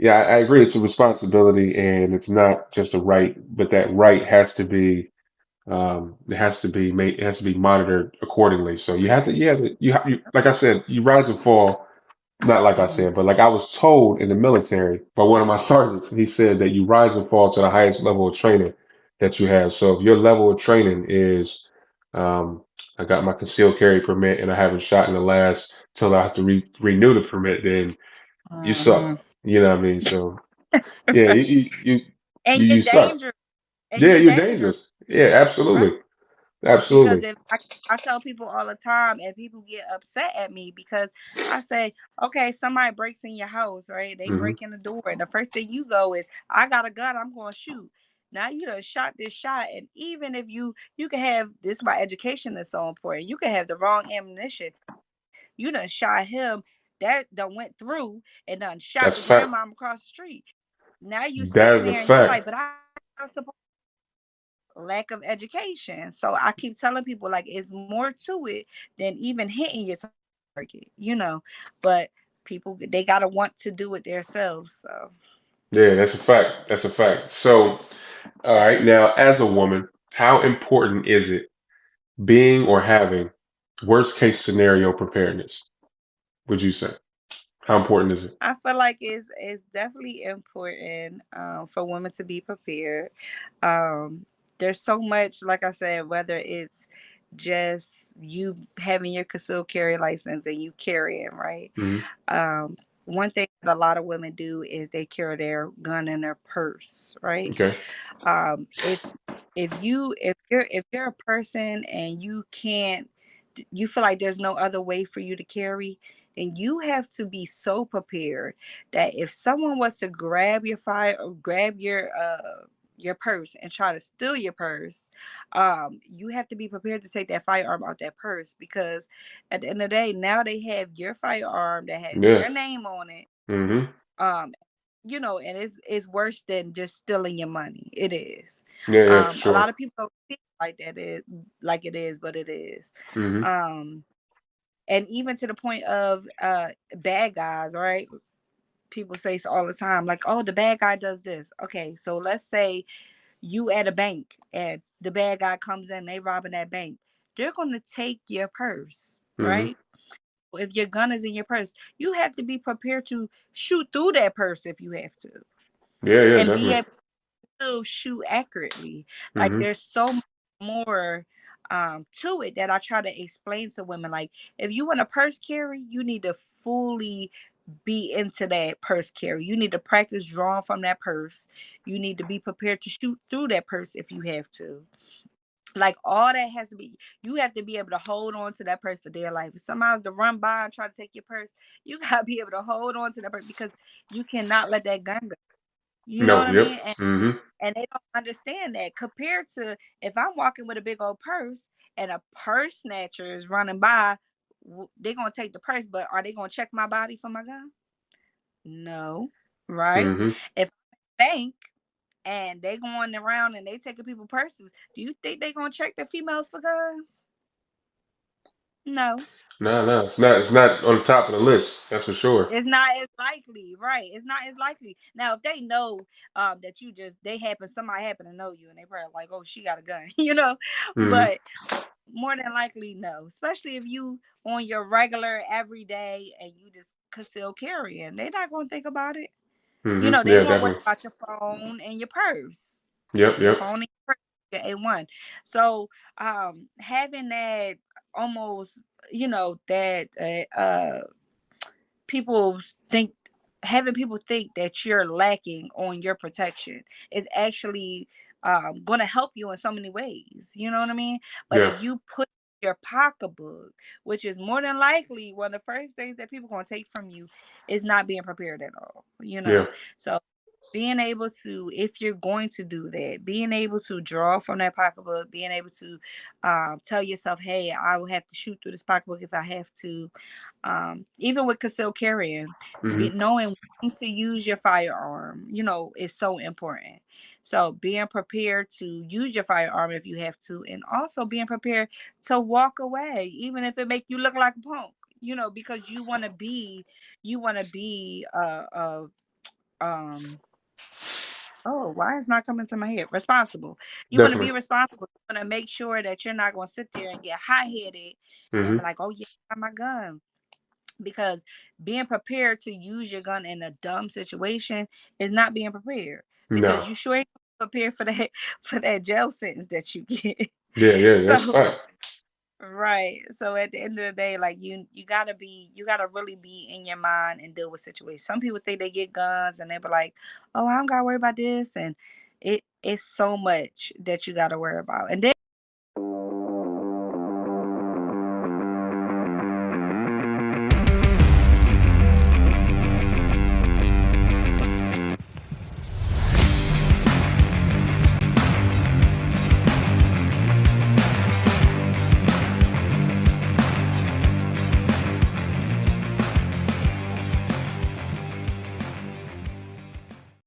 Yeah, I agree. It's a responsibility, and it's not just a right, but that right has to be it has to be made, it has to be monitored accordingly. So like I said, you rise and fall. Not like I Hmm. said, but like I was told in the military by one of my sergeants, he said that you rise and fall to the highest level of training that you have. So if your level of training is, um, I got my concealed carry permit and I haven't shot in the last till I have to renew the permit, then you suck. Hmm. You know what I mean? So yeah, And you're you suck. dangerous. And Yeah, you're you're dangerous, dangerous. Yeah, right? absolutely, Because absolutely. if I tell people all the time, and people get upset at me because I say, okay, somebody breaks in your house, right? They Hmm. break in the door, and the first thing you go is, I got a gun, I'm going to shoot. Now you done shot this shot, and even if you can have this, my education is so important. You can have the wrong ammunition. You done shot him. That done went through and done shot That's the a fact. grandmom across the street. Now you That sitting is a there and you fact. like, but I supposed lack of education. So I keep telling people like it's more to it than even hitting your target. But people they gotta want to do it themselves. So Yeah, that's a fact. That's a fact. So, all right, now as a woman, how important is it being or having worst case scenario preparedness, would you say? How important is it? I feel like it's definitely important for women to be prepared. Um, there's so much, like I said, whether it's just you having your concealed carry license and you carrying, right? Hmm. Um, one thing that a lot of women do is they carry their gun in their purse, right? Okay. If you're a person and you feel like there's no other way for you to carry, then you have to be so prepared that if someone was to grab your fire or grab your purse and try to steal your purse, you have to be prepared to take that firearm out that purse, because at the end of the day, now they have your firearm that has Yeah. your name on it. Hmm. um and it's worse than just stealing your money. It is. Yeah, yeah, for A sure. lot of people don't see it like it is, but it is. Hmm. um and even to the point of bad guys, right? People say so all the time, like, oh, the bad guy does this. Okay, so let's say you at a bank and the bad guy comes in, they robbing that bank. They're going to take your purse, Hmm. right? If your gun is in your purse, you have to be prepared to shoot through that purse if you have to, Yeah, yeah, and be definitely. able to shoot accurately. Like, Hmm. there's so much more to it that I try to explain to women. Like, if you want a purse carry, you need to fully be into that purse carry. You need to practice drawing from that purse. You need to be prepared to shoot through that purse if you have to. Like, all that has to be, you have to be able to hold on to that purse for dear life. If somebody's to run by and try to take your purse, you gotta be able to hold on to that purse, because you cannot let that gun go. You know No, what I yep. mean? Hmm. And they don't understand that, compared to if I'm walking with a big old purse and a purse snatcher is running by, they're gonna take the purse, but are they gonna check my body for my gun? No, right? Hmm. If I'm at a bank and they going around and they taking people purses, do you think they gonna check the females for guns? No. No, no, it's not on the top of the list. That's for sure. It's not as likely, right? It's not as likely. Now, if they know that somebody happen to know you, and they probably like, oh, she got a gun, Hmm. But more than likely, no. Especially if you on your regular everyday and you just conceal carrying, they're not gonna think about it. Hmm. They Yeah, won't worry definitely. about your phone and your purse. Yep, Your yep. phone and your purse, your A1. So having that, almost, that people think having people think that you're lacking on your protection is actually going to help you in so many ways. You know what I mean? But Yeah, if you put your pocketbook, which is more than likely one of the first things that people going to take from you, is not being prepared at all. yeah. So being able to, if you're going to do that, being able to draw from that pocketbook, being able to tell yourself, hey, I will have to shoot through this pocketbook if I have to. Even with concealed carrying, Hmm. knowing when to use your firearm, is so important. So being prepared to use your firearm if you have to, and also being prepared to walk away, even if it make you look like a punk, because you want to be um oh, why is not coming to my head? Responsible. You want to be Definitely. responsible. You want to make sure that you're not going to sit there and get high headed and be Hmm. like, oh, yeah, I got my gun. Because being prepared to use your gun in a dumb situation is not being prepared. Because No. you sure ain't prepared for that for that jail sentence that you get. Yeah, yeah, that's So fact. right. So at the end of the day, like you gotta really be in your mind and deal with situations. Some people think they get guns and they be like, oh, I don't gotta worry about this. And it's so much that you gotta worry about. And then